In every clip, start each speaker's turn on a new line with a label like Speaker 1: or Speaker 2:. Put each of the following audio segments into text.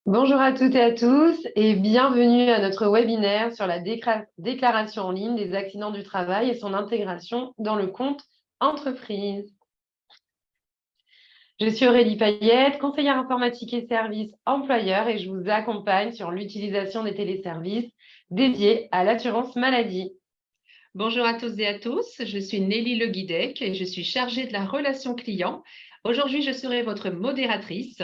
Speaker 1: Bonjour à toutes et à tous et bienvenue à notre webinaire sur la déclaration en ligne des accidents du travail et son intégration dans le compte entreprise. Je suis Aurélie Payette, conseillère informatique et services employeur et je vous accompagne sur l'utilisation des téléservices dédiés à l'assurance maladie.
Speaker 2: Bonjour à tous et à tous, je suis Nelly Le Guidec et je suis chargée de la relation client. Aujourd'hui, je serai votre modératrice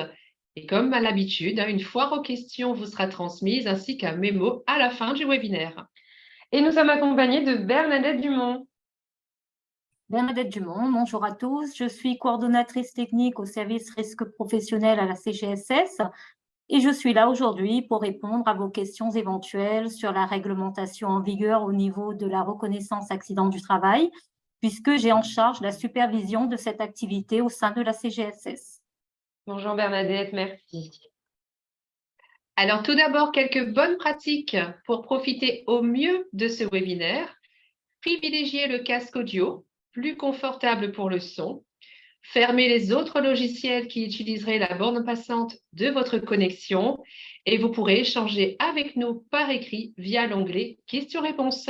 Speaker 2: et comme à l'habitude, une foire aux questions vous sera transmise ainsi qu'un mémo à la fin du webinaire.
Speaker 1: Et nous sommes accompagnés de Bernadette Dumont.
Speaker 3: Bernadette Dumont, bonjour à tous. Je suis coordonnatrice technique au service risque professionnel à la CGSS et je suis là aujourd'hui pour répondre à vos questions éventuelles sur la réglementation en vigueur au niveau de la reconnaissance accident du travail, puisque j'ai en charge la supervision de cette activité au sein de la CGSS.
Speaker 1: Bonjour Bernadette, merci.
Speaker 2: Alors tout d'abord, quelques bonnes pratiques pour profiter au mieux de ce webinaire. Privilégiez le casque audio, plus confortable pour le son. Fermez les autres logiciels qui utiliseraient la borne passante de votre connexion et vous pourrez échanger avec nous par écrit via l'onglet questions-réponses.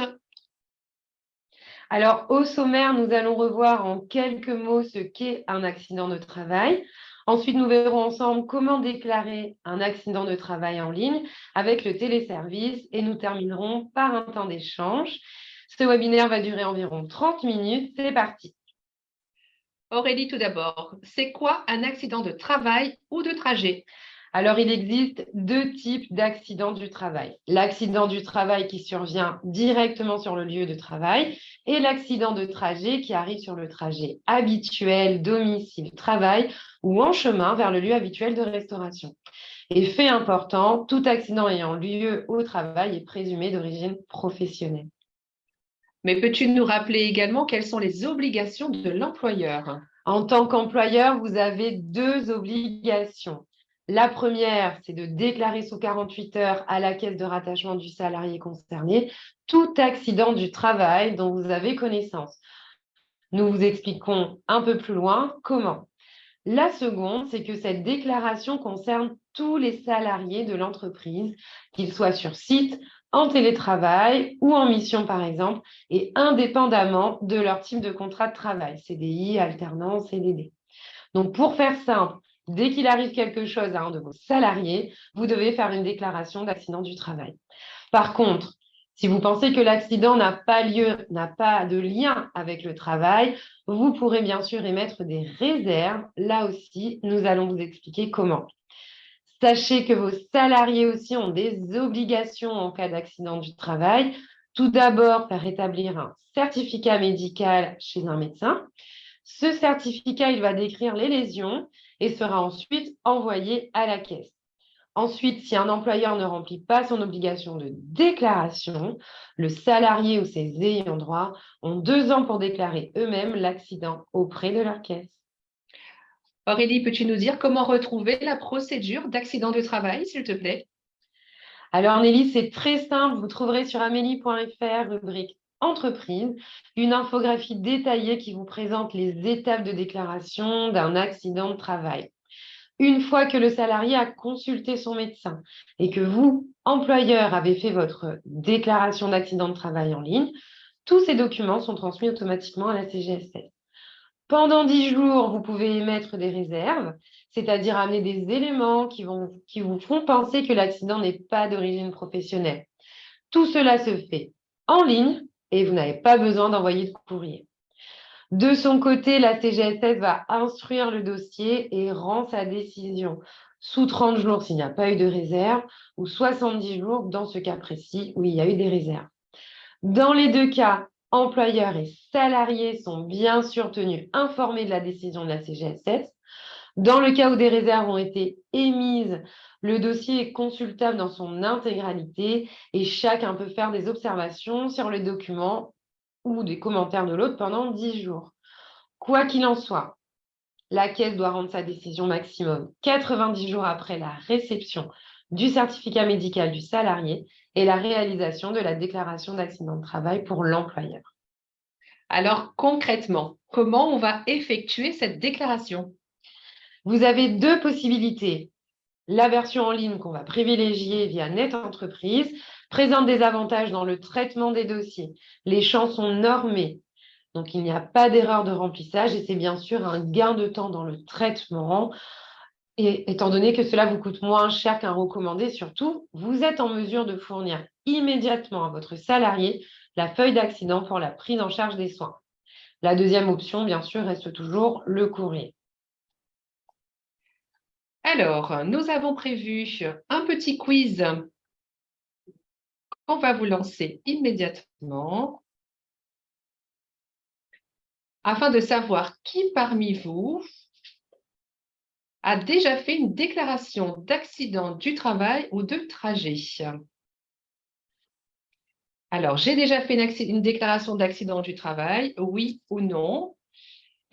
Speaker 1: Alors, au sommaire, nous allons revoir en quelques mots ce qu'est un accident de travail. Ensuite, nous verrons ensemble comment déclarer un accident de travail en ligne avec le téléservice et nous terminerons par un temps d'échange. Ce webinaire va durer environ 30 minutes. C'est parti.
Speaker 2: Aurélie, tout d'abord, c'est quoi un accident de travail ou de trajet?
Speaker 1: Alors, il existe deux types d'accidents du travail. L'accident du travail qui survient directement sur le lieu de travail et l'accident de trajet qui arrive sur le trajet habituel, domicile, travail ou en chemin vers le lieu habituel de restauration. Et fait important, tout accident ayant lieu au travail est présumé d'origine professionnelle.
Speaker 2: Mais peux-tu nous rappeler également quelles sont les obligations de l'employeur?
Speaker 1: En tant qu'employeur, vous avez deux obligations. La première, c'est de déclarer sous 48 heures à la caisse de rattachement du salarié concerné tout accident du travail dont vous avez connaissance. Nous vous expliquons un peu plus loin comment. La seconde, c'est que cette déclaration concerne tous les salariés de l'entreprise, qu'ils soient sur site, en télétravail ou en mission par exemple, et indépendamment de leur type de contrat de travail, CDI, alternance, CDD. Donc pour faire simple, dès qu'il arrive quelque chose à un de vos salariés, vous devez faire une déclaration d'accident du travail. Par contre, si vous pensez que l'accident n'a pas lieu, n'a pas de lien avec le travail, vous pourrez bien sûr émettre des réserves. Là aussi, nous allons vous expliquer comment. Sachez que vos salariés aussi ont des obligations en cas d'accident du travail. Tout d'abord, faire établir un certificat médical chez un médecin. Ce certificat, il va décrire les lésions et sera ensuite envoyé à la caisse. Ensuite, si un employeur ne remplit pas son obligation de déclaration, le salarié ou ses ayants droit ont 2 ans pour déclarer eux-mêmes l'accident auprès de leur caisse.
Speaker 2: Aurélie, peux-tu nous dire comment retrouver la procédure d'accident de travail, s'il te plaît?
Speaker 1: Alors Nelly, c'est très simple. Vous trouverez sur amélie.fr, rubrique entreprise, une infographie détaillée qui vous présente les étapes de déclaration d'un accident de travail. Une fois que le salarié a consulté son médecin et que vous, employeur, avez fait votre déclaration d'accident de travail en ligne, tous ces documents sont transmis automatiquement à la CGSS. Pendant 10 jours, vous pouvez émettre des réserves, c'est-à-dire amener des éléments qui vous font penser que l'accident n'est pas d'origine professionnelle. Tout cela se fait en ligne et vous n'avez pas besoin d'envoyer de courrier. De son côté, la CGSS va instruire le dossier et rend sa décision sous 30 jours s'il n'y a pas eu de réserve ou 70 jours dans ce cas précis où il y a eu des réserves. Dans les deux cas, employeurs et salariés sont bien sûr tenus informés de la décision de la CGSS. Dans le cas où des réserves ont été émises, le dossier est consultable dans son intégralité et chacun peut faire des observations sur le document ou des commentaires de l'autre pendant 10 jours. Quoi qu'il en soit, la caisse doit rendre sa décision maximum 90 jours après la réception du certificat médical du salarié et la réalisation de la déclaration d'accident de travail pour l'employeur.
Speaker 2: Alors concrètement, comment on va effectuer cette déclaration?
Speaker 1: Vous avez deux possibilités. La version en ligne qu'on va privilégier via Net Entreprise présente des avantages dans le traitement des dossiers. Les champs sont normés, donc il n'y a pas d'erreur de remplissage et c'est bien sûr un gain de temps dans le traitement. Et étant donné que cela vous coûte moins cher qu'un recommandé, surtout, vous êtes en mesure de fournir immédiatement à votre salarié la feuille d'accident pour la prise en charge des soins. La deuxième option, bien sûr, reste toujours le courrier.
Speaker 2: Alors, nous avons prévu un petit quiz qu'on va vous lancer immédiatement afin de savoir qui parmi vous a déjà fait une déclaration d'accident du travail ou de trajet. Alors, j'ai déjà fait une déclaration d'accident du travail, oui ou non?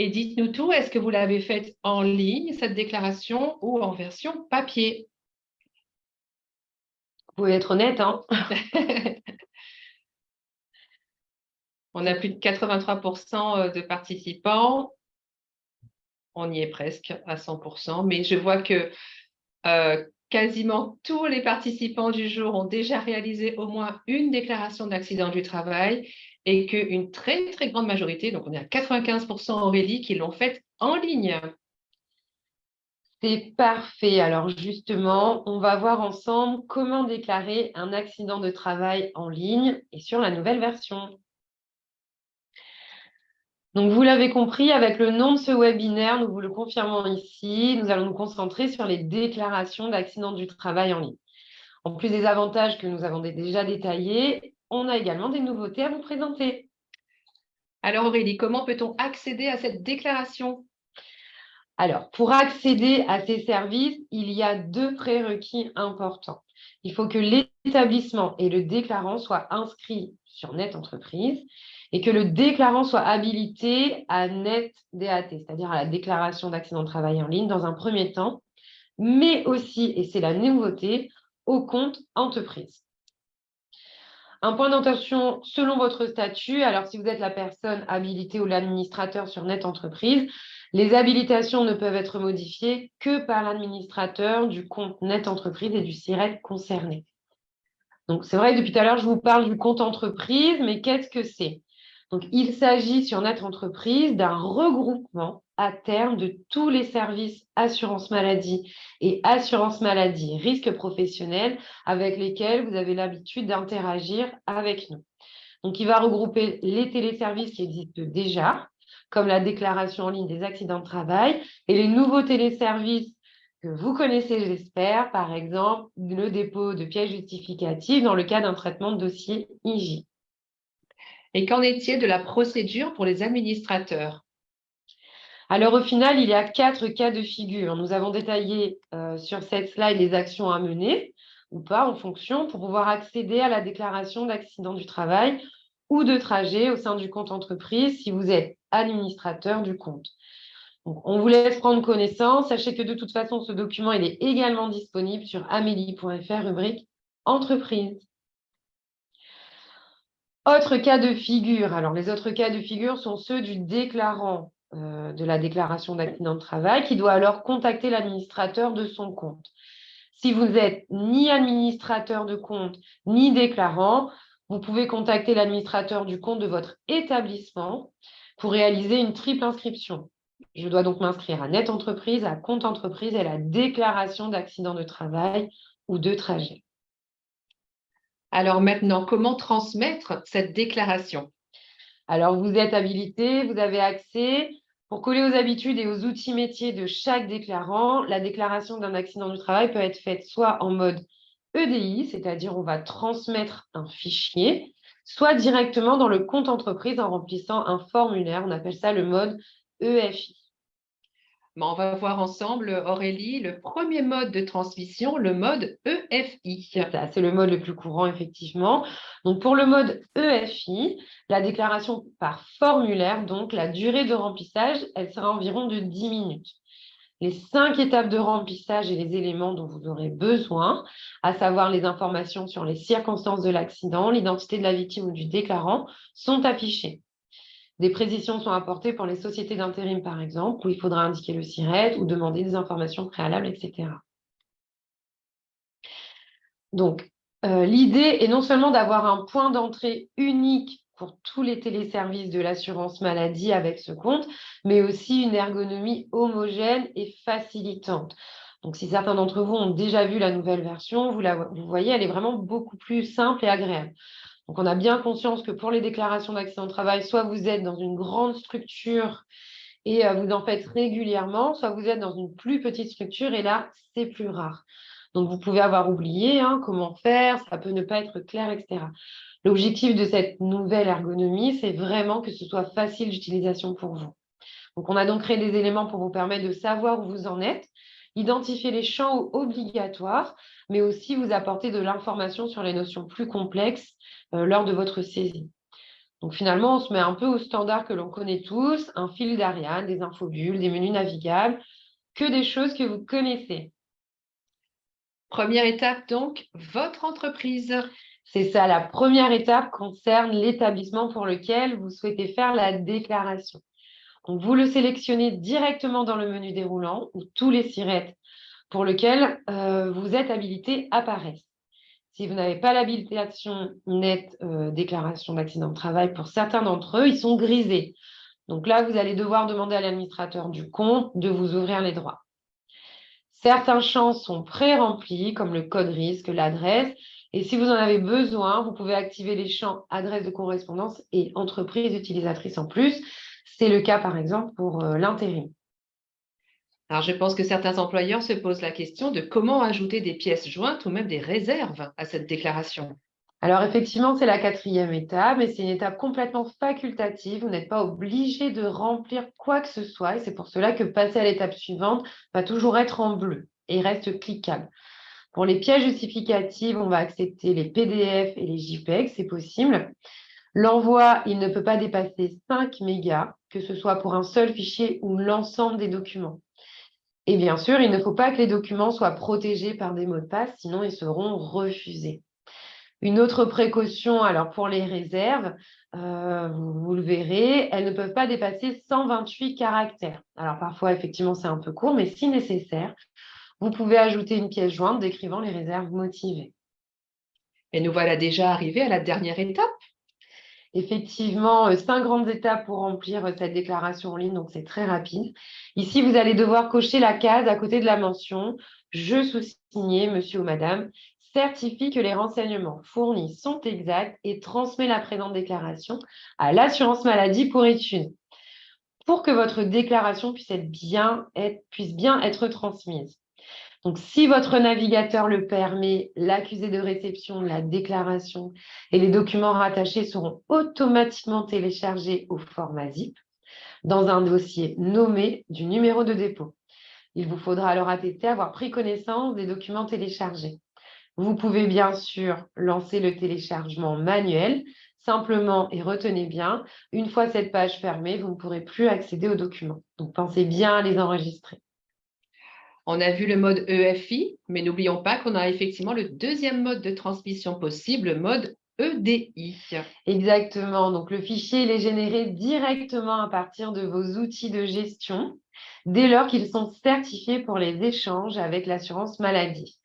Speaker 2: Et dites-nous tout, est-ce que vous l'avez faite en ligne, cette déclaration, ou en version papier?
Speaker 1: Vous pouvez être honnête, hein.
Speaker 2: On a plus de 83% de participants. On y est presque à 100%, mais je vois que quasiment tous les participants du jour ont déjà réalisé au moins une déclaration d'accident du travail et qu'une très, très grande majorité, donc on est à 95% Aurélie, qui l'ont faite en ligne.
Speaker 1: C'est parfait. Alors justement, on va voir ensemble comment déclarer un accident de travail en ligne et sur la nouvelle version. Donc, vous l'avez compris, avec le nom de ce webinaire, nous vous le confirmons ici, nous allons nous concentrer sur les déclarations d'accident du travail en ligne. En plus des avantages que nous avons déjà détaillés, on a également des nouveautés à vous présenter.
Speaker 2: Alors Aurélie, comment peut-on accéder à cette déclaration?
Speaker 1: Alors, pour accéder à ces services, il y a deux prérequis importants. Il faut que l'établissement et le déclarant soient inscrits sur Net Entreprise et que le déclarant soit habilité à Net DAT, c'est-à-dire à la déclaration d'accident de travail en ligne dans un premier temps, mais aussi, et c'est la nouveauté, au compte entreprise. Un point d'attention selon votre statut, alors si vous êtes la personne habilitée ou l'administrateur sur Net Entreprise, les habilitations ne peuvent être modifiées que par l'administrateur du compte Net Entreprise et du SIRET concerné. Donc, c'est vrai, depuis tout à l'heure, je vous parle du compte entreprise, mais qu'est-ce que c'est? Donc, il s'agit sur Net Entreprise d'un regroupement à terme de tous les services assurance maladie et assurance maladie risque professionnel avec lesquels vous avez l'habitude d'interagir avec nous. Donc, il va regrouper les téléservices qui existent déjà, comme la déclaration en ligne des accidents de travail, et les nouveaux téléservices que vous connaissez, j'espère, par exemple, le dépôt de pièces justificatives dans le cas d'un traitement de dossier IJ.
Speaker 2: Et qu'en est-il de la procédure pour les administrateurs?
Speaker 1: Alors, au final, il y a 4 cas de figure. Nous avons détaillé sur cette slide les actions à mener ou pas en fonction pour pouvoir accéder à la déclaration d'accident du travail ou de trajet au sein du compte entreprise si vous êtes administrateur du compte. Donc, on vous laisse prendre connaissance. Sachez que de toute façon, ce document il est également disponible sur amélie.fr, rubrique entreprise. Autre cas de figure. Alors, les autres cas de figure sont ceux du déclarant de la déclaration d'accident de travail qui doit alors contacter l'administrateur de son compte. Si vous n'êtes ni administrateur de compte ni déclarant, vous pouvez contacter l'administrateur du compte de votre établissement pour réaliser une triple inscription. Je dois donc m'inscrire à Net Entreprise, à Compte Entreprise et à la déclaration d'accident de travail ou de trajet.
Speaker 2: Alors maintenant, comment transmettre cette déclaration?
Speaker 1: Alors, vous êtes habilité, vous avez accès. Pour coller aux habitudes et aux outils métiers de chaque déclarant, la déclaration d'un accident du travail peut être faite soit en mode EDI, c'est-à-dire on va transmettre un fichier, soit directement dans le compte entreprise en remplissant un formulaire. On appelle ça le mode EFI.
Speaker 2: On va voir ensemble, Aurélie, le premier mode de transmission, le mode EFI.
Speaker 1: C'est le mode le plus courant, effectivement. Donc, pour le mode EFI, la déclaration par formulaire, donc la durée de remplissage, elle sera environ de 10 minutes. Les 5 étapes de remplissage et les éléments dont vous aurez besoin, à savoir les informations sur les circonstances de l'accident, l'identité de la victime ou du déclarant, sont affichées. Des précisions sont apportées pour les sociétés d'intérim, par exemple, où il faudra indiquer le SIRET ou demander des informations préalables, etc. Donc, l'idée est non seulement d'avoir un point d'entrée unique pour tous les téléservices de l'assurance maladie avec ce compte, mais aussi une ergonomie homogène et facilitante. Donc, si certains d'entre vous ont déjà vu la nouvelle version, vous voyez, elle est vraiment beaucoup plus simple et agréable. Donc, on a bien conscience que pour les déclarations d'accident de travail, soit vous êtes dans une grande structure et vous en faites régulièrement, soit vous êtes dans une plus petite structure et là, c'est plus rare. Donc, vous pouvez avoir oublié comment faire, ça peut ne pas être clair, etc. L'objectif de cette nouvelle ergonomie, c'est vraiment que ce soit facile d'utilisation pour vous. Donc, on a donc créé des éléments pour vous permettre de savoir où vous en êtes, identifier les champs obligatoires, mais aussi vous apporter de l'information sur les notions plus complexes lors de votre saisie. Donc finalement, on se met un peu au standard que l'on connaît tous, un fil d'Ariane, des infobules, des menus navigables, que des choses que vous connaissez.
Speaker 2: Première étape donc, votre entreprise.
Speaker 1: C'est ça, la première étape concerne l'établissement pour lequel vous souhaitez faire la déclaration. Donc vous le sélectionnez directement dans le menu déroulant où tous les sirettes pour lesquels vous êtes habilité apparaissent. Si vous n'avez pas l'habilitation nette déclaration d'accident de travail, pour certains d'entre eux, ils sont grisés. Donc là, vous allez devoir demander à l'administrateur du compte de vous ouvrir les droits. Certains champs sont pré-remplis, comme le code risque, l'adresse. Et si vous en avez besoin, vous pouvez activer les champs adresse de correspondance et entreprise utilisatrice en plus. C'est le cas, par exemple, pour l'intérim.
Speaker 2: Alors, je pense que certains employeurs se posent la question de comment ajouter des pièces jointes ou même des réserves à cette déclaration.
Speaker 1: Alors effectivement, c'est la 4e étape, mais c'est une étape complètement facultative. Vous n'êtes pas obligé de remplir quoi que ce soit. Et c'est pour cela que passer à l'étape suivante va toujours être en bleu et reste cliquable. Pour les pièces justificatives, on va accepter les PDF et les JPEG, c'est possible. L'envoi, il ne peut pas dépasser 5 mégas, que ce soit pour un seul fichier ou l'ensemble des documents. Et bien sûr, il ne faut pas que les documents soient protégés par des mots de passe, sinon ils seront refusés. Une autre précaution, alors pour les réserves, vous le verrez, elles ne peuvent pas dépasser 128 caractères. Alors parfois, effectivement, c'est un peu court, mais si nécessaire, vous pouvez ajouter une pièce jointe décrivant les réserves motivées.
Speaker 2: Et nous voilà déjà arrivés à la dernière étape.
Speaker 1: Effectivement, 5 grandes étapes pour remplir cette déclaration en ligne, donc c'est très rapide. Ici, vous allez devoir cocher la case à côté de la mention « Je sous-signé, monsieur ou madame » certifie que les renseignements fournis sont exacts et transmet la présente déclaration à l'assurance maladie pour étude, pour que votre déclaration puisse bien être transmise. Donc, si votre navigateur le permet, l'accusé de réception de la déclaration et les documents rattachés seront automatiquement téléchargés au format zip dans un dossier nommé du numéro de dépôt. Il vous faudra alors attester avoir pris connaissance des documents téléchargés. Vous pouvez bien sûr lancer le téléchargement manuel, simplement, et retenez bien, une fois cette page fermée, vous ne pourrez plus accéder aux documents. Donc, pensez bien à les enregistrer.
Speaker 2: On a vu le mode EFI, mais n'oublions pas qu'on a effectivement le deuxième mode de transmission possible, le mode EDI.
Speaker 1: Exactement. Donc, le fichier, il est généré directement à partir de vos outils de gestion, dès lors qu'ils sont certifiés pour les échanges avec l'assurance maladie.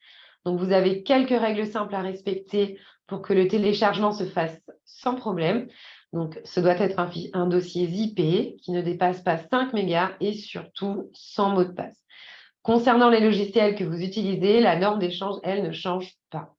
Speaker 1: Donc, vous avez quelques règles simples à respecter pour que le téléchargement se fasse sans problème. Donc, ce doit être un dossier zippé qui ne dépasse pas 5 mégas et surtout sans mot de passe. Concernant les logiciels que vous utilisez, la norme d'échange, elle, ne change pas.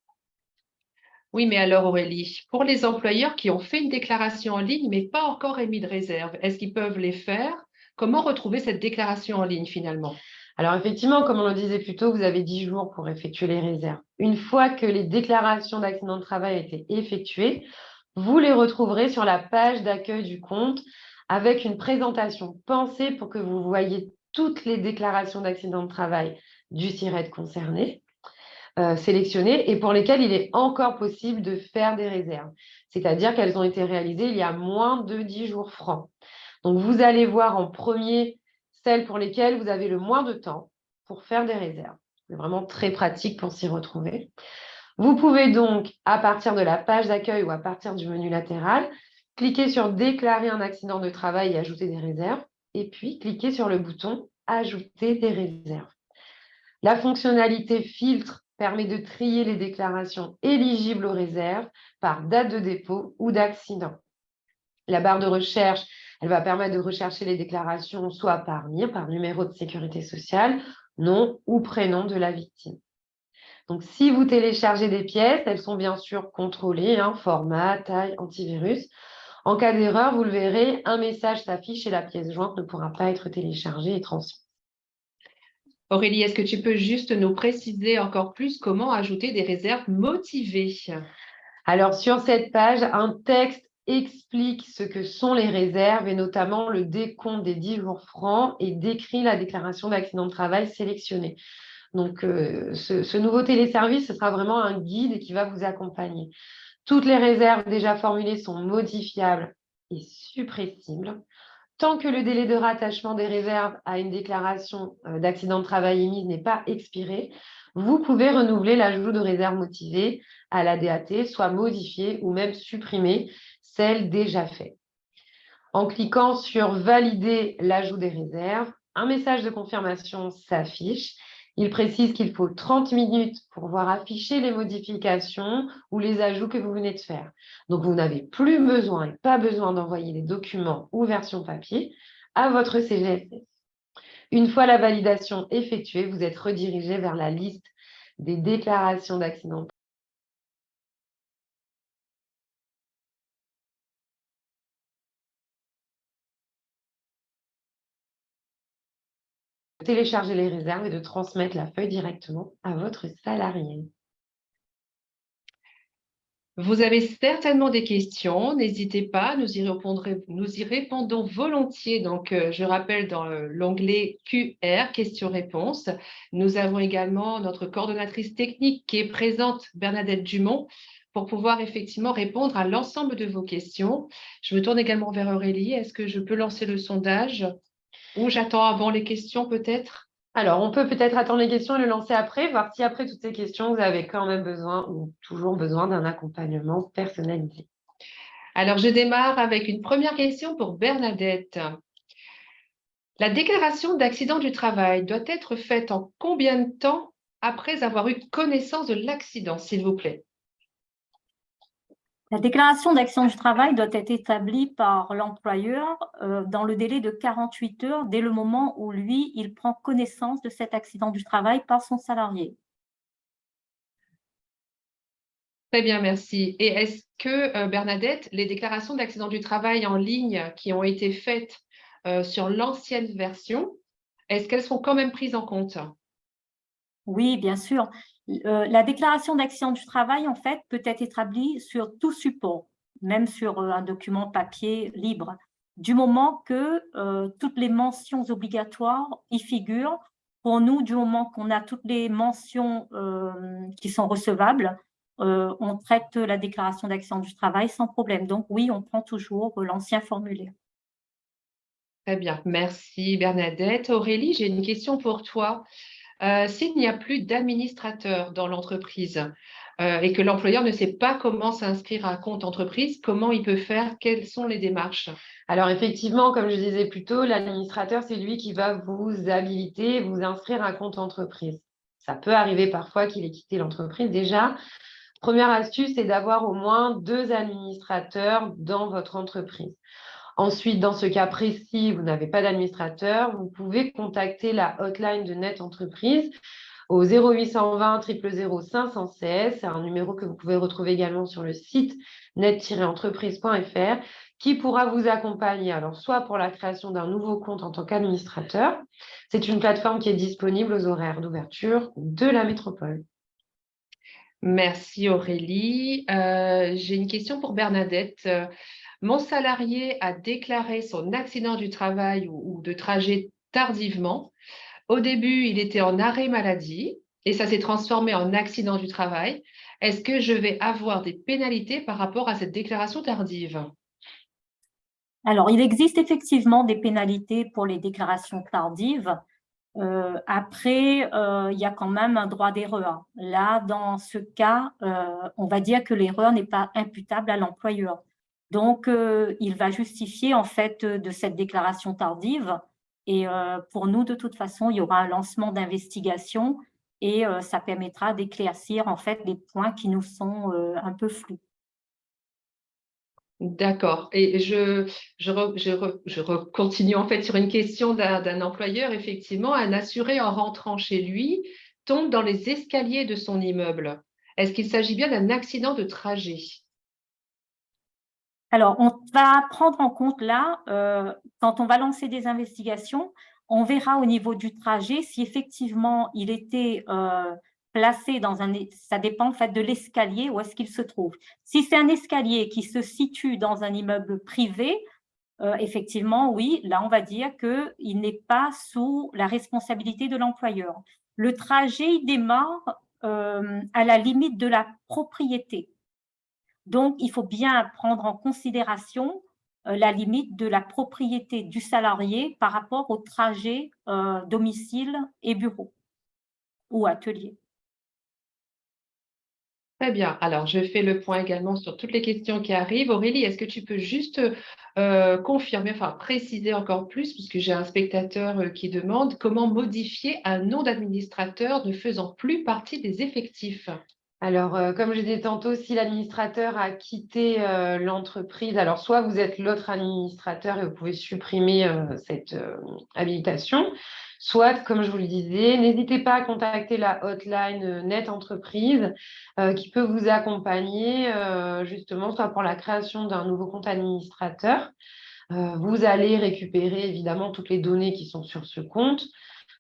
Speaker 2: Oui, mais alors Aurélie, pour les employeurs qui ont fait une déclaration en ligne mais pas encore émis de réserve, est-ce qu'ils peuvent les faire? Comment retrouver cette déclaration en ligne finalement?
Speaker 1: Alors effectivement, comme on le disait plus tôt, vous avez 10 jours pour effectuer les réserves. Une fois que les déclarations d'accident de travail ont été effectuées, vous les retrouverez sur la page d'accueil du compte avec une présentation pensée pour que vous voyez toutes les déclarations d'accident de travail du SIRET concerné, sélectionnées et pour lesquelles il est encore possible de faire des réserves. C'est-à-dire qu'elles ont été réalisées il y a moins de 10 jours francs. Donc, vous allez voir en premier celles pour lesquelles vous avez le moins de temps pour faire des réserves. C'est vraiment très pratique pour s'y retrouver. Vous pouvez donc, à partir de la page d'accueil ou à partir du menu latéral, cliquer sur « Déclarer un accident de travail et ajouter des réserves » et puis cliquer sur le bouton « Ajouter des réserves ». La fonctionnalité filtre permet de trier les déclarations éligibles aux réserves par date de dépôt ou d'accident. La barre de recherche, elle va permettre de rechercher les déclarations soit par NIR, par numéro de sécurité sociale, nom ou prénom de la victime. Donc, si vous téléchargez des pièces, elles sont bien sûr contrôlées, format, taille, antivirus. En cas d'erreur, vous le verrez, un message s'affiche et la pièce jointe ne pourra pas être téléchargée et transmise.
Speaker 2: Aurélie, est-ce que tu peux juste nous préciser encore plus comment ajouter des réserves motivées?
Speaker 1: Alors, sur cette page, un texte explique ce que sont les réserves et notamment le décompte des 10 jours francs et décrit la déclaration d'accident de travail sélectionnée. Donc, ce nouveau téléservice, ce sera vraiment un guide qui va vous accompagner. Toutes les réserves déjà formulées sont modifiables et suppressibles. Tant que le délai de rattachement des réserves à une déclaration d'accident de travail émise n'est pas expiré, vous pouvez renouveler l'ajout de réserves motivées à la DAT, soit modifier ou même supprimer celles déjà faites. En cliquant sur « Valider l'ajout des réserves », un message de confirmation s'affiche. Il précise qu'il faut 30 minutes pour voir afficher les modifications ou les ajouts que vous venez de faire. Donc, vous n'avez plus besoin et pas besoin d'envoyer les documents ou versions papier à votre CGSS. Une fois la validation effectuée, vous êtes redirigé vers la liste des déclarations d'accident. Télécharger les réserves et de transmettre la feuille directement à votre salarié.
Speaker 2: Vous avez certainement des questions, n'hésitez pas, nous y répondons volontiers. Donc, je rappelle dans l'onglet QR, questions-réponses. Nous avons également notre coordonnatrice technique qui est présente, Bernadette Dumont, pour pouvoir effectivement répondre à l'ensemble de vos questions. Je me tourne également vers Aurélie. Est-ce que je peux lancer le sondage ou j'attends avant les questions peut-être?
Speaker 1: Alors, on peut peut-être attendre les questions et le lancer après, voir si après toutes ces questions, vous avez quand même besoin ou toujours besoin d'un accompagnement personnalisé.
Speaker 2: Alors, je démarre avec une première question pour Bernadette. La déclaration d'accident du travail doit être faite en combien de temps après avoir eu connaissance de l'accident, s'il vous plaît?
Speaker 3: La déclaration d'accident du travail doit être établie par l'employeur dans le délai de 48 heures dès le moment où lui, il prend connaissance de cet accident du travail par son salarié.
Speaker 2: Très bien, merci. Et est-ce que, Bernadette, les déclarations d'accident du travail en ligne qui ont été faites sur l'ancienne version, est-ce qu'elles sont quand même prises en compte?
Speaker 3: Oui, bien sûr. La déclaration d'accident du travail, en fait, peut être établie sur tout support, même sur un document papier libre, du moment que toutes les mentions obligatoires y figurent. Pour nous, du moment qu'on a toutes les mentions qui sont recevables, on traite la déclaration d'accident du travail sans problème. Donc oui, on prend toujours l'ancien formulaire.
Speaker 2: Très bien, merci Bernadette. Aurélie, j'ai une question pour toi. S'il n'y a plus d'administrateur dans l'entreprise et que l'employeur ne sait pas comment s'inscrire à un compte entreprise, comment il peut faire? Quelles sont les démarches?
Speaker 1: Alors, effectivement, comme je disais plus tôt, l'administrateur, c'est lui qui va vous habiliter, vous inscrire un compte entreprise. Ça peut arriver parfois qu'il ait quitté l'entreprise déjà. Première astuce, c'est d'avoir au moins 2 administrateurs dans votre entreprise. Ensuite, dans ce cas précis, vous n'avez pas d'administrateur, vous pouvez contacter la hotline de Net Entreprise au 0820 000 516. C'est un numéro que vous pouvez retrouver également sur le site net-entreprise.fr qui pourra vous accompagner, alors soit pour la création d'un nouveau compte en tant qu'administrateur, c'est une plateforme qui est disponible aux horaires d'ouverture de la métropole.
Speaker 2: Merci Aurélie. J'ai une question pour Bernadette. Mon salarié a déclaré son accident du travail ou de trajet tardivement. Au début, il était en arrêt maladie et ça s'est transformé en accident du travail. Est-ce que je vais avoir des pénalités par rapport à cette déclaration tardive?
Speaker 3: Alors, il existe effectivement des pénalités pour les déclarations tardives. Après, il y a quand même un droit d'erreur. Là, dans ce cas, on va dire que l'erreur n'est pas imputable à l'employeur. Donc, il va justifier en fait de cette déclaration tardive. Et pour nous, de toute façon, il y aura un lancement d'investigation et ça permettra d'éclaircir en fait les points qui nous sont un peu flous.
Speaker 2: D'accord. Et continue en fait sur une question d'un employeur. Effectivement, un assuré en rentrant chez lui tombe dans les escaliers de son immeuble. Est-ce qu'il s'agit bien d'un accident de trajet?
Speaker 3: Alors, on va prendre en compte là, quand on va lancer des investigations, on verra au niveau du trajet si effectivement il était placé dans ça dépend en fait de l'escalier où est-ce qu'il se trouve. Si c'est un escalier qui se situe dans un immeuble privé, effectivement, oui, là on va dire qu'il n'est pas sous la responsabilité de l'employeur. Le trajet, il démarre à la limite de la propriété. Donc, il faut bien prendre en considération la limite de la propriété du salarié par rapport au trajet domicile et bureau ou atelier.
Speaker 2: Très bien. Alors, je fais le point également sur toutes les questions qui arrivent. Aurélie, est-ce que tu peux juste confirmer, enfin préciser encore plus, puisque j'ai un spectateur qui demande comment modifier un nom d'administrateur ne faisant plus partie des effectifs?
Speaker 1: Alors, comme je disais tantôt, si l'administrateur a quitté l'entreprise, alors soit vous êtes l'autre administrateur et vous pouvez supprimer cette habilitation, soit, comme je vous le disais, n'hésitez pas à contacter la hotline Net Entreprise qui peut vous accompagner justement soit pour la création d'un nouveau compte administrateur. Vous allez récupérer évidemment toutes les données qui sont sur ce compte.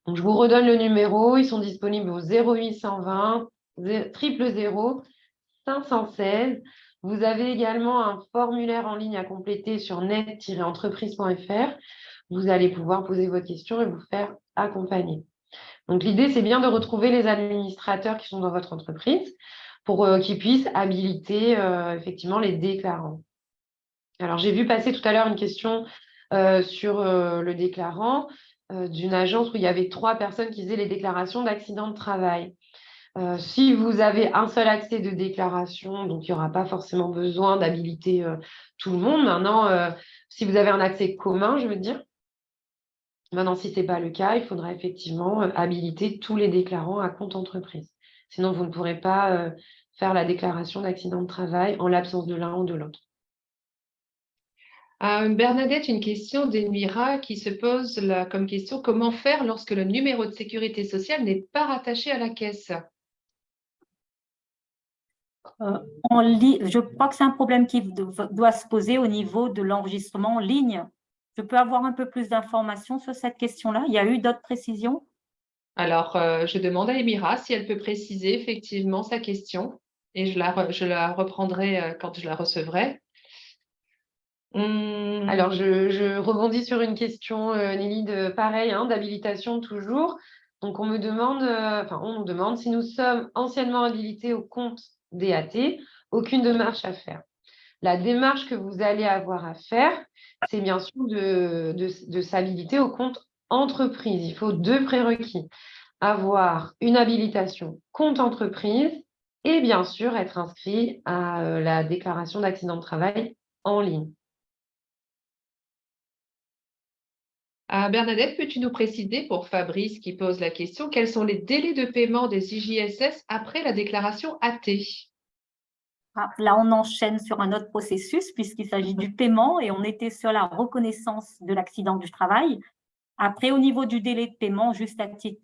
Speaker 1: Donc, je vous redonne le numéro, ils sont disponibles au 0820 000 516. Vous avez également un formulaire en ligne à compléter sur net-entreprise.fr. Vous allez pouvoir poser vos questions et vous faire accompagner. Donc, l'idée, c'est bien de retrouver les administrateurs qui sont dans votre entreprise pour qu'ils puissent habiliter effectivement les déclarants. Alors, j'ai vu passer tout à l'heure une question sur le déclarant d'une agence où il y avait 3 personnes qui faisaient les déclarations d'accident de travail. Si vous avez un seul accès de déclaration, donc il n'y aura pas forcément besoin d'habiliter tout le monde. Maintenant, si vous avez un accès commun, je veux dire, maintenant, si ce n'est pas le cas, il faudra effectivement habiliter tous les déclarants à compte entreprise. Sinon, vous ne pourrez pas faire la déclaration d'accident de travail en l'absence de l'un ou de l'autre.
Speaker 2: Bernadette, une question d'Elmira qui se pose là, comme question, comment faire lorsque le numéro de sécurité sociale n'est pas rattaché à la caisse?
Speaker 3: Je crois que c'est un problème qui doit se poser au niveau de l'enregistrement en ligne. Je peux avoir un peu plus d'informations sur cette question-là? Il y a eu d'autres précisions?
Speaker 2: Alors, je demande à Elmira si elle peut préciser effectivement sa question et je la reprendrai quand je la recevrai.
Speaker 1: Alors, je rebondis sur une question, Nelly, pareil, hein, d'habilitation toujours. Donc, on nous demande si nous sommes anciennement habilités au compte DAT, aucune démarche à faire. La démarche que vous allez avoir à faire, c'est bien sûr de s'habiliter au compte entreprise. Il faut 2 prérequis. Avoir une habilitation compte entreprise et bien sûr être inscrit à la déclaration d'accident de travail en ligne.
Speaker 2: Bernadette, peux-tu nous préciser pour Fabrice qui pose la question, quels sont les délais de paiement des IJSS après la déclaration AT?
Speaker 3: Là, on enchaîne sur un autre processus puisqu'il s'agit du paiement et on était sur la reconnaissance de l'accident du travail. Après, au niveau du délai de paiement, juste à titre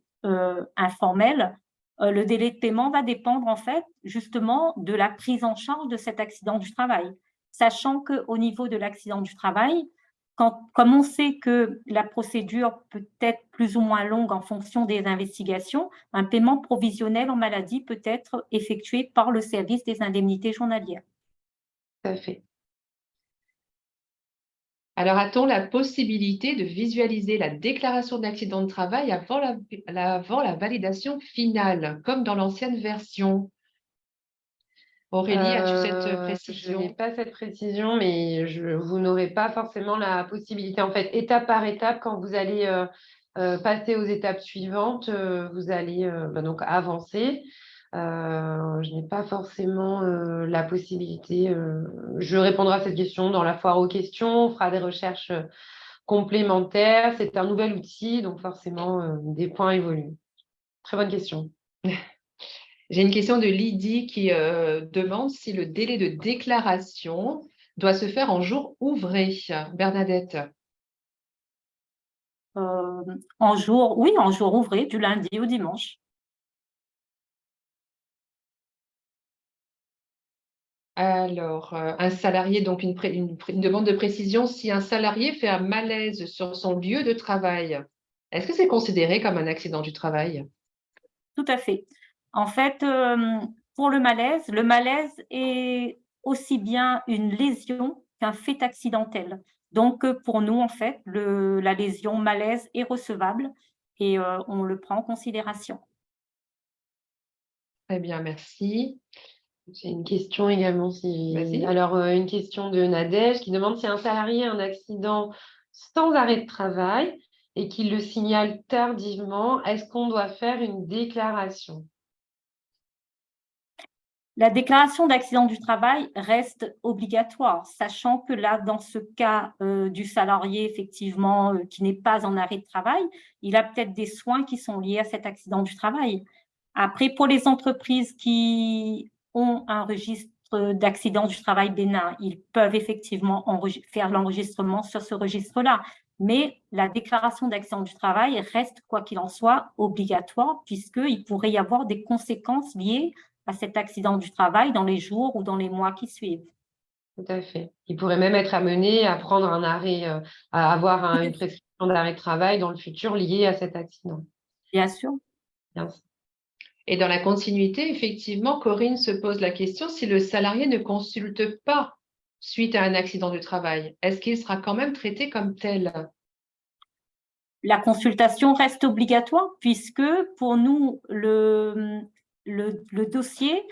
Speaker 3: informel, le délai de paiement va dépendre en fait justement de la prise en charge de cet accident du travail. Sachant qu'au niveau de l'accident du travail, comme on sait que la procédure peut être plus ou moins longue en fonction des investigations, un paiement provisionnel en maladie peut être effectué par le service des indemnités journalières.
Speaker 1: Tout à fait.
Speaker 2: Alors, a-t-on la possibilité de visualiser la déclaration d'accident de travail avant la validation finale, comme dans l'ancienne version? Aurélie, as-tu cette
Speaker 1: Je
Speaker 2: précision?
Speaker 1: n'ai pas cette précision, mais vous n'aurez pas forcément la possibilité. En fait, étape par étape, quand vous allez passer aux étapes suivantes, vous allez donc avancer. Je n'ai pas forcément la possibilité. Je répondrai à cette question dans la foire aux questions. On fera des recherches complémentaires. C'est un nouvel outil, donc forcément, des points évoluent. Très bonne question.
Speaker 2: J'ai une question de Lydie qui demande si le délai de déclaration doit se faire en jour ouvré. Bernadette.
Speaker 3: Oui, en jour ouvré, du lundi au dimanche.
Speaker 2: Alors, un salarié, donc une demande de précision, si un salarié fait un malaise sur son lieu de travail, est-ce que c'est considéré comme un accident du travail?
Speaker 3: Tout à fait. En fait, pour le malaise est aussi bien une lésion qu'un fait accidentel. Donc, pour nous, en fait, la lésion malaise est recevable et on le prend en considération.
Speaker 2: Très bien, merci.
Speaker 1: J'ai une question également.
Speaker 2: Vas-y.
Speaker 1: Alors, une question de Nadège qui demande si un salarié a un accident sans arrêt de travail et qu'il le signale tardivement, est-ce qu'on doit faire une déclaration?
Speaker 3: La déclaration d'accident du travail reste obligatoire, sachant que là, dans ce cas du salarié, effectivement, qui n'est pas en arrêt de travail, il a peut-être des soins qui sont liés à cet accident du travail. Après, pour les entreprises qui ont un registre d'accident du travail bénin, ils peuvent effectivement faire l'enregistrement sur ce registre-là. Mais la déclaration d'accident du travail reste, quoi qu'il en soit, obligatoire, puisqu'il pourrait y avoir des conséquences liées à cet accident du travail dans les jours ou dans les mois qui suivent.
Speaker 1: Tout à fait. Il pourrait même être amené à prendre un arrêt, à avoir une prescription d'arrêt de travail dans le futur liée à cet accident.
Speaker 3: Bien sûr.
Speaker 1: Bien.
Speaker 2: Et dans la continuité, effectivement, Corinne se pose la question si le salarié ne consulte pas suite à un accident du travail, est-ce qu'il sera quand même traité comme tel?
Speaker 3: La consultation reste obligatoire puisque pour nous, le dossier,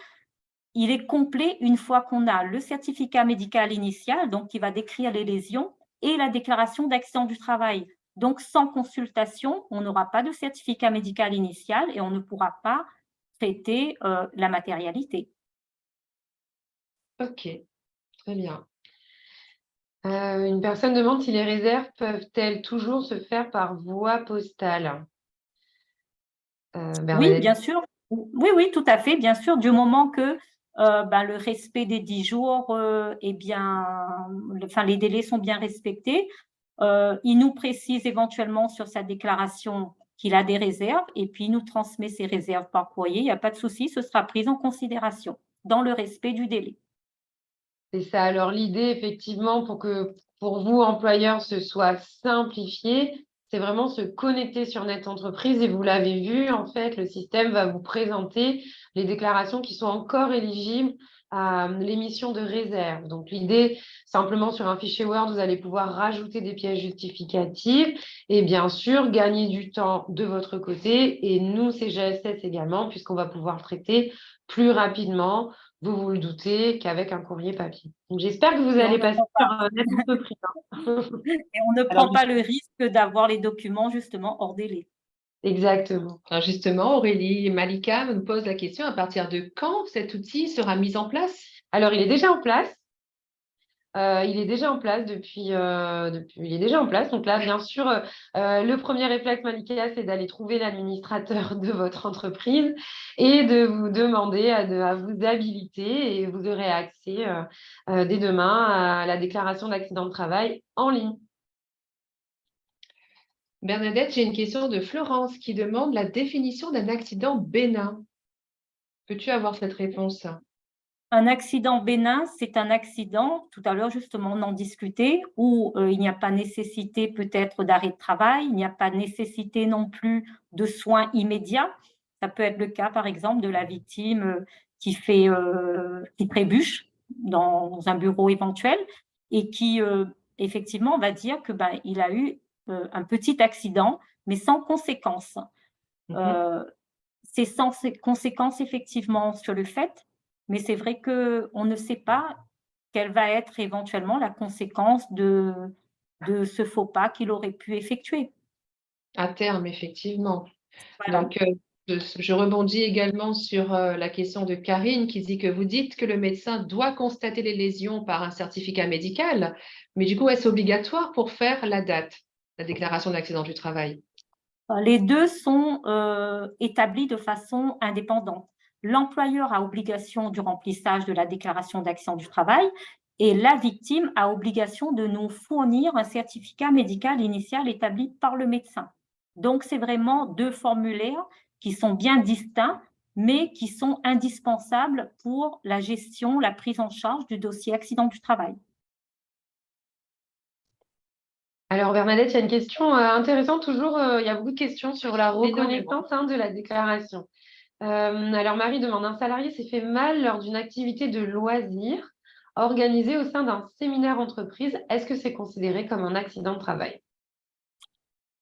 Speaker 3: il est complet une fois qu'on a le certificat médical initial, donc qui va décrire les lésions, et la déclaration d'accident du travail. Donc, sans consultation, on n'aura pas de certificat médical initial et on ne pourra pas traiter la matérialité.
Speaker 2: Ok, très bien.
Speaker 1: Une personne demande si les réserves peuvent-elles toujours se faire par voie postale?
Speaker 3: Oui,
Speaker 1: Bernadette.
Speaker 3: bien sûr. Oui, oui, tout à fait, bien sûr, du moment que le respect des 10 jours est bien, enfin, les délais sont bien respectés. Il nous précise éventuellement sur sa déclaration qu'il a des réserves et puis il nous transmet ses réserves par courrier. Il n'y a pas de souci, ce sera pris en considération dans le respect du délai.
Speaker 1: C'est ça. Alors l'idée, effectivement, pour vous, employeurs, ce soit simplifié, c'est vraiment se connecter sur Net Entreprise et vous l'avez vu, en fait, le système va vous présenter les déclarations qui sont encore éligibles à l'émission de réserve. Donc l'idée, simplement sur un fichier Word, vous allez pouvoir rajouter des pièces justificatives et bien sûr gagner du temps de votre côté et nous, CGSS également, puisqu'on va pouvoir traiter plus rapidement, vous vous le doutez, qu'avec un courrier papier. Donc, j'espère que vous
Speaker 3: Et
Speaker 1: allez passer sur Net Entreprise.
Speaker 3: et on ne prend
Speaker 1: Alors,
Speaker 3: pas le risque d'avoir les documents justement hors délai.
Speaker 1: exactement.
Speaker 2: Alors justement, Aurélie et Malika me posent la question à partir de quand cet outil sera mis en place?
Speaker 1: Alors, il est déjà en place. Il est déjà en place il est déjà en place. Donc là, bien sûr, le premier réflexe, Malika, c'est d'aller trouver l'administrateur de votre entreprise et de vous demander à vous habiliter et vous aurez accès dès demain à la déclaration d'accident de travail en ligne.
Speaker 2: Bernadette, j'ai une question de Florence qui demande la définition d'un accident bénin. Peux-tu avoir cette réponse?
Speaker 3: Un accident bénin, c'est un accident, tout à l'heure justement on en discutait, où il n'y a pas nécessité peut-être d'arrêt de travail, il n'y a pas nécessité non plus de soins immédiats. Ça peut être le cas par exemple de la victime qui trébuche dans un bureau éventuel et qui effectivement va dire que il a eu un petit accident mais sans conséquences. C'est sans conséquences effectivement sur le fait, mais c'est vrai qu'on ne sait pas quelle va être éventuellement la conséquence de ce faux pas qu'il aurait pu effectuer.
Speaker 2: À terme, effectivement.
Speaker 3: Voilà.
Speaker 2: Donc, je rebondis également sur la question de Karine qui dit que vous dites que le médecin doit constater les lésions par un certificat médical, mais du coup, est-ce obligatoire pour faire la date, la déclaration d'accident du travail?
Speaker 3: Les deux sont établis de façon indépendante. L'employeur a obligation du remplissage de la déclaration d'accident du travail et la victime a obligation de nous fournir un certificat médical initial établi par le médecin. Donc, c'est vraiment deux formulaires qui sont bien distincts, mais qui sont indispensables pour la gestion, la prise en charge du dossier accident du travail.
Speaker 1: Alors, Bernadette, il y a une question intéressante. Toujours, il y a beaucoup de questions sur la reconnaissance de la déclaration. Alors, Marie demande, un salarié s'est fait mal lors d'une activité de loisir organisée au sein d'un séminaire entreprise. Est-ce que c'est considéré comme un accident de travail?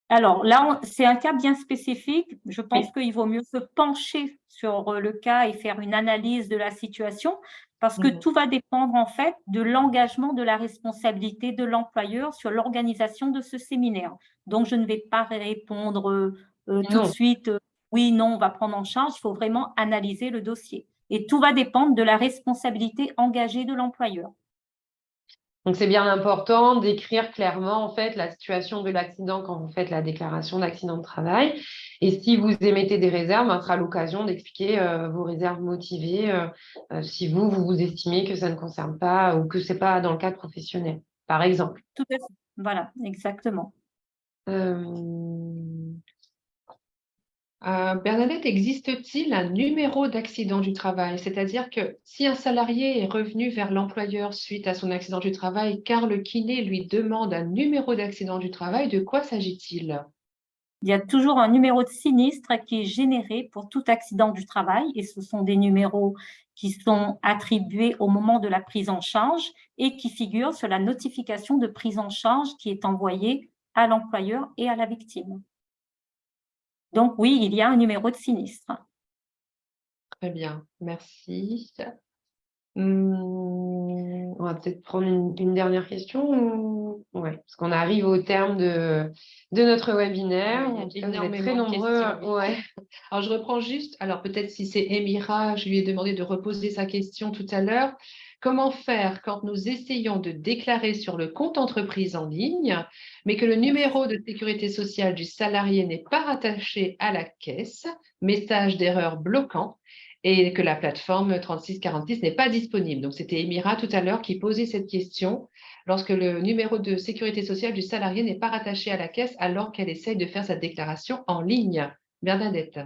Speaker 3: Alors là, c'est un cas bien spécifique. Je pense
Speaker 1: Oui.
Speaker 3: qu'il vaut mieux se pencher sur le cas et faire une analyse de la situation parce que tout va dépendre en fait de l'engagement de la responsabilité de l'employeur sur l'organisation de ce séminaire. Donc, je ne vais pas répondre tout de
Speaker 1: Non.
Speaker 3: suite oui, non, on va prendre en charge. Il faut vraiment analyser le dossier. Et tout va dépendre de la responsabilité engagée de l'employeur.
Speaker 1: Donc, c'est bien important d'écrire clairement, en fait, la situation de l'accident quand vous faites la déclaration d'accident de travail. Et si vous émettez des réserves, ce sera l'occasion d'expliquer vos réserves motivées si vous estimez que ça ne concerne pas ou que ce n'est pas dans le cadre professionnel, par exemple.
Speaker 3: Tout à fait. Voilà, exactement.
Speaker 1: Euh,
Speaker 2: Bernadette, existe-t-il un numéro d'accident du travail? C'est-à-dire que si un salarié est revenu vers l'employeur suite à son accident du travail, car le kiné lui demande un numéro d'accident du travail, de quoi s'agit-il?
Speaker 3: Il y a toujours un numéro de sinistre qui est généré pour tout accident du travail et ce sont des numéros qui sont attribués au moment de la prise en charge et qui figurent sur la notification de prise en charge qui est envoyée à l'employeur et à la victime. Donc oui, il y a un numéro de sinistre.
Speaker 2: Très bien, merci.
Speaker 1: on va peut-être prendre une dernière question. Ouais, parce qu'on arrive au terme de notre webinaire.
Speaker 2: Oui,
Speaker 1: En tout
Speaker 2: il y
Speaker 1: cas,
Speaker 2: a
Speaker 1: vous êtes très
Speaker 2: énormément de
Speaker 1: nombreux.
Speaker 2: questions.
Speaker 1: Ouais.
Speaker 2: Alors, je reprends juste, alors peut-être si c'est Émira, je lui ai demandé de reposer sa question tout à l'heure. Comment faire quand nous essayons de déclarer sur le compte entreprise en ligne, mais que le numéro de sécurité sociale du salarié n'est pas rattaché à la caisse, message d'erreur bloquant, et que la plateforme 3646 n'est pas disponible? Donc, c'était Émira tout à l'heure qui posait cette question lorsque le numéro de sécurité sociale du salarié n'est pas rattaché à la caisse alors qu'elle essaye de faire sa déclaration en ligne. Bernadette.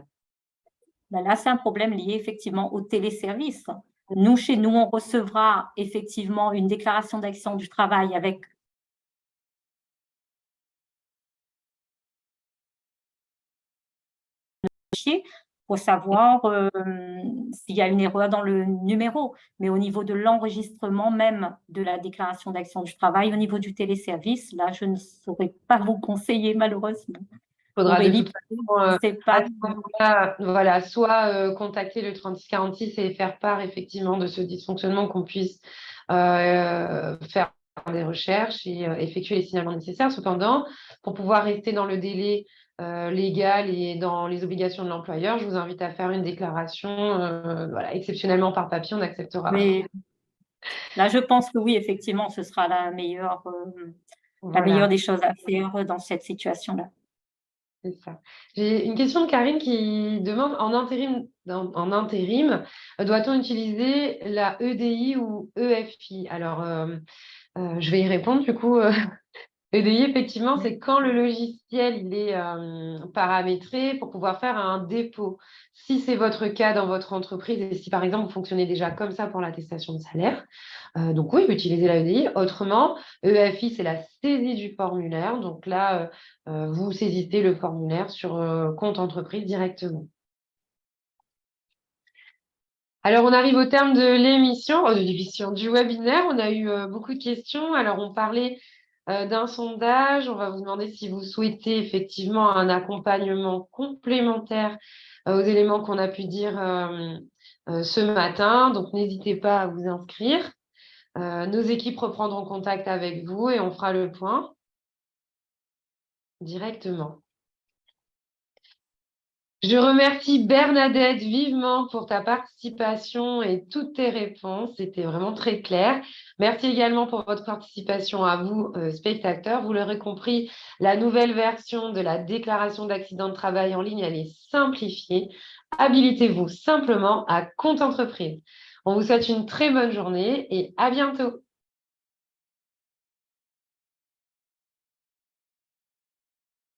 Speaker 3: Ben là, c'est un problème lié effectivement au téléservice. Nous, chez nous, on recevra effectivement une déclaration d'accident du travail avec pour savoir s'il y a une erreur dans le numéro. Mais au niveau de l'enregistrement même de la déclaration d'accident du travail, au niveau du téléservice, là, je ne saurais pas vous conseiller malheureusement.
Speaker 1: Il faudra de
Speaker 3: Aurélie,
Speaker 1: toute façon,
Speaker 3: c'est
Speaker 1: à
Speaker 3: pas.
Speaker 1: ce moment-là, voilà, soit contacter le 3646 et faire part effectivement de ce dysfonctionnement, qu'on puisse faire des recherches et effectuer les signalements nécessaires. Cependant, pour pouvoir rester dans le délai légal et dans les obligations de l'employeur, je vous invite à faire une déclaration, voilà, exceptionnellement par papier, on acceptera.
Speaker 3: Mais là, je pense que oui, effectivement, ce sera la meilleure
Speaker 1: Voilà.
Speaker 3: des choses à faire dans cette situation-là.
Speaker 1: C'est ça. J'ai une question de Karine qui demande en intérim, doit-on utiliser la EDI ou EFI? Alors, je vais y répondre du coup. EDI, effectivement, c'est quand le logiciel il est paramétré pour pouvoir faire un dépôt. Si c'est votre cas dans votre entreprise et si par exemple vous fonctionnez déjà comme ça pour l'attestation de salaire, donc oui, utilisez la EDI. Autrement, EFI, c'est la saisie du formulaire. Donc là, vous saisissez le formulaire sur compte entreprise directement. Alors, on arrive au terme de l'émission, du webinaire. On a eu beaucoup de questions. Alors, on parlait d'un sondage. On va vous demander si vous souhaitez effectivement un accompagnement complémentaire aux éléments qu'on a pu dire ce matin. Donc, n'hésitez pas à vous inscrire. Nos équipes reprendront contact avec vous et on fera le point directement. Je remercie Bernadette vivement pour ta participation et toutes tes réponses. C'était vraiment très clair. Merci également pour votre participation à vous, spectateurs. Vous l'aurez compris, la nouvelle version de la déclaration d'accident de travail en ligne, elle est simplifiée. Habilitez-vous simplement à compte entreprise. On vous souhaite une très bonne journée et à bientôt.